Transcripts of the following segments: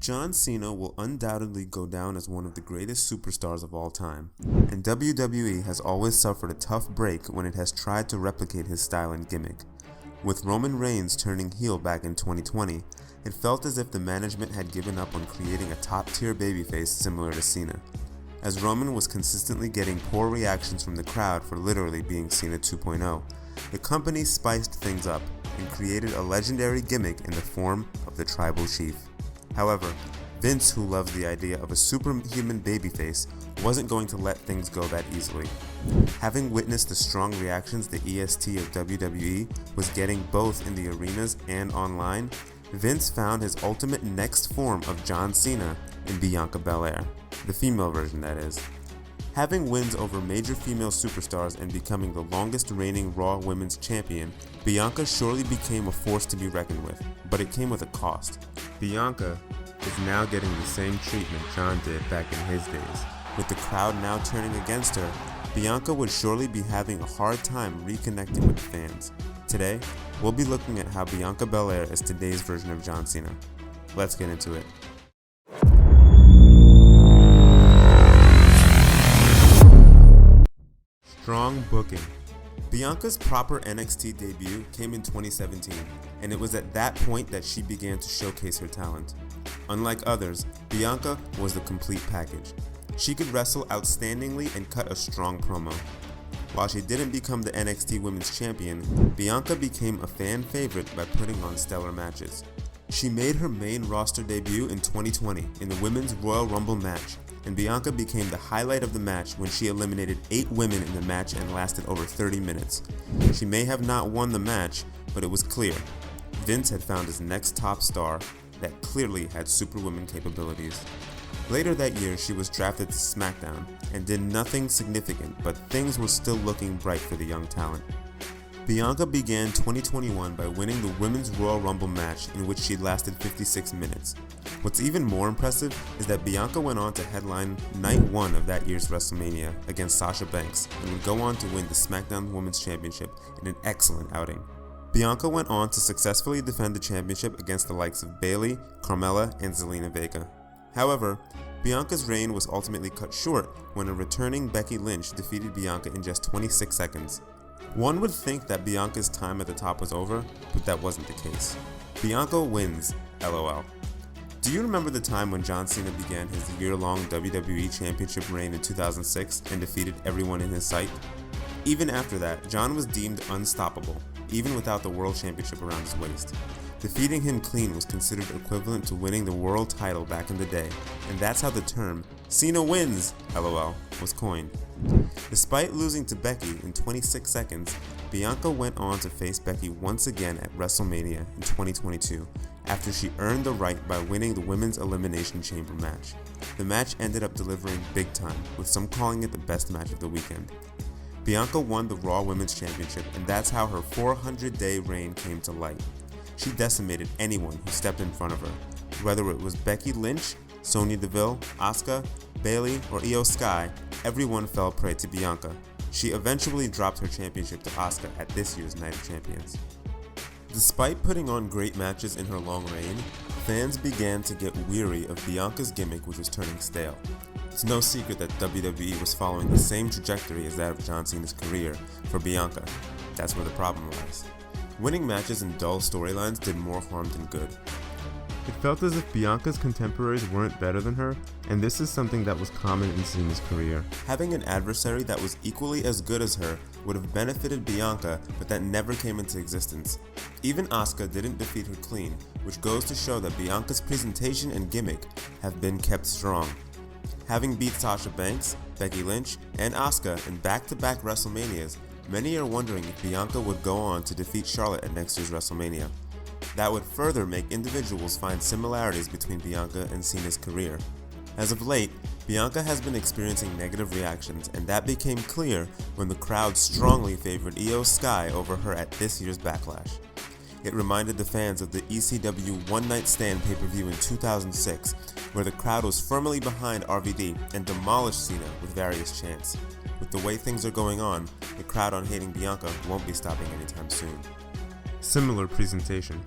John Cena will undoubtedly go down as one of the greatest superstars of all time, and WWE has always suffered a tough break when it has tried to replicate his style and gimmick. With Roman Reigns turning heel back in 2020, it felt as if the management had given up on creating a top-tier babyface similar to Cena, as Roman was consistently getting poor reactions from the crowd for literally being Cena 2.0. The company spiced things up and created a legendary gimmick in the form of the Tribal Chief. However, Vince, who loves the idea of a superhuman babyface, wasn't going to let things go that easily. Having witnessed the strong reactions the EST of WWE was getting both in the arenas and online, Vince found his ultimate next form of John Cena in Bianca Belair, the female version that is. Having wins over major female superstars and becoming the longest reigning Raw Women's Champion, Bianca surely became a force to be reckoned with, but it came with a cost. Bianca is now getting the same treatment John did back in his days. With the crowd now turning against her, Bianca would surely be having a hard time reconnecting with the fans. Today, we'll be looking at how Bianca Belair is today's version of John Cena. Let's get into it. Strong booking. Bianca's proper NXT debut came in 2017, and it was at that point that she began to showcase her talent. Unlike others, Bianca was the complete package. She could wrestle outstandingly and cut a strong promo. While she didn't become the NXT Women's Champion, Bianca became a fan favorite by putting on stellar matches. She made her main roster debut in 2020 in the Women's Royal Rumble match, and Bianca became the highlight of the match when she eliminated 8 women in the match and lasted over 30 minutes. She may have not won the match, but it was clear Vince had found his next top star that clearly had superwoman capabilities. Later that year, she was drafted to SmackDown and did nothing significant, but things were still looking bright for the young talent. Bianca began 2021 by winning the Women's Royal Rumble match in which she lasted 56 minutes. What's even more impressive is that Bianca went on to headline Night 1 of that year's WrestleMania against Sasha Banks and would go on to win the SmackDown Women's Championship in an excellent outing. Bianca went on to successfully defend the championship against the likes of Bayley, Carmella, and Zelina Vega. However, Bianca's reign was ultimately cut short when a returning Becky Lynch defeated Bianca in just 26 seconds. One would think that Bianca's time at the top was over, but that wasn't the case. Bianca wins, LOL. Do you remember the time when John Cena began his year-long WWE Championship reign in 2006 and defeated everyone in his sight? Even after that, John was deemed unstoppable, even without the World Championship around his waist. Defeating him clean was considered equivalent to winning the world title back in the day, and that's how the term Cena wins, LOL, was coined. Despite losing to Becky in 26 seconds, Bianca went on to face Becky once again at WrestleMania in 2022 after she earned the right by winning the Women's Elimination Chamber match. The match ended up delivering big time, with some calling it the best match of the weekend. Bianca won the Raw Women's Championship, and that's how her 400-day reign came to light. She decimated anyone who stepped in front of her, whether it was Becky Lynch, Sonya Deville, Asuka, Bayley, or Io Sky. Everyone fell prey to Bianca. She eventually dropped her championship to Asuka at this year's Night of Champions. Despite putting on great matches in her long reign, fans began to get weary of Bianca's gimmick, which was turning stale. It's no secret that WWE was following the same trajectory as that of John Cena's career for Bianca. That's where the problem lies. Winning matches and dull storylines did more harm than good. It felt as if Bianca's contemporaries weren't better than her, and this is something that was common in Cena's career. Having an adversary that was equally as good as her would have benefited Bianca, but that never came into existence. Even Asuka didn't defeat her clean, which goes to show that Bianca's presentation and gimmick have been kept strong. Having beat Sasha Banks, Becky Lynch, and Asuka in back-to-back WrestleManias, many are wondering if Bianca would go on to defeat Charlotte at next year's WrestleMania. That would further make individuals find similarities between Bianca and Cena's career. As of late, Bianca has been experiencing negative reactions, and that became clear when the crowd strongly favored Io Sky over her at this year's Backlash. It reminded the fans of the ECW One Night Stand pay-per-view in 2006, where the crowd was firmly behind RVD and demolished Cena with various chants. With the way things are going on, the crowd on hating Bianca won't be stopping anytime soon. Similar presentation.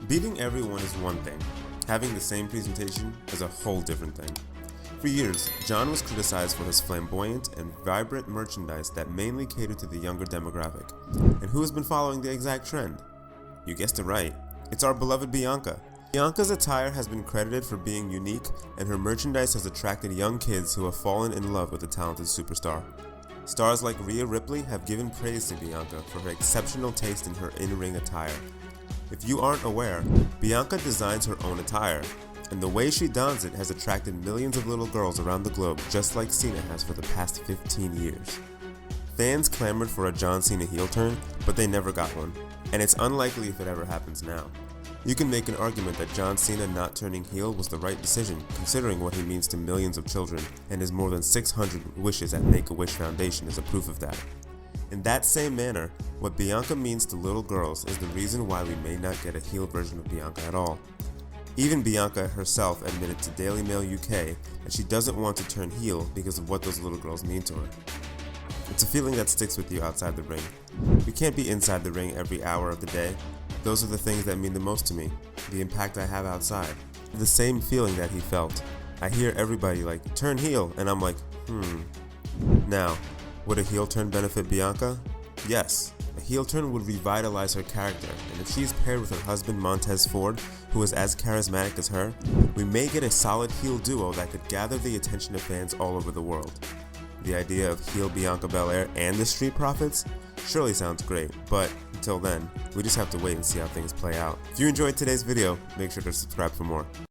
Beating everyone is one thing, Having the same presentation is a whole different thing. For years, John was criticized for his flamboyant and vibrant merchandise that mainly catered to the younger demographic. And who has been following the exact trend? You guessed it right, it's our beloved Bianca. Bianca's attire has been credited for being unique, and her merchandise has attracted young kids who have fallen in love with the talented superstar. Stars like Rhea Ripley have given praise to Bianca for her exceptional taste in her in-ring attire. If you aren't aware, Bianca designs her own attire, and the way she dons it has attracted millions of little girls around the globe, just like Cena has for the past 15 years. Fans clamored for a John Cena heel turn, but they never got one, and it's unlikely if it ever happens now. You can make an argument that John Cena not turning heel was the right decision, considering what he means to millions of children, and his more than 600 wishes at Make-A-Wish Foundation is a proof of that. In that same manner, what Bianca means to little girls is the reason why we may not get a heel version of Bianca at all. Even Bianca herself admitted to Daily Mail UK that she doesn't want to turn heel because of what those little girls mean to her. It's a feeling that sticks with you outside the ring. We can't be inside the ring every hour of the day. Those are the things that mean the most to me, the impact I have outside. The same feeling that he felt. I hear everybody like, turn heel, and I'm like, Now, would a heel turn benefit Bianca? Yes. A heel turn would revitalize her character, and if she's paired with her husband Montez Ford, who is as charismatic as her, we may get a solid heel duo that could gather the attention of fans all over the world. The idea of heel Bianca Belair and the Street Profits surely sounds great, but until then, we just have to wait and see how things play out. If you enjoyed today's video, make sure to subscribe for more.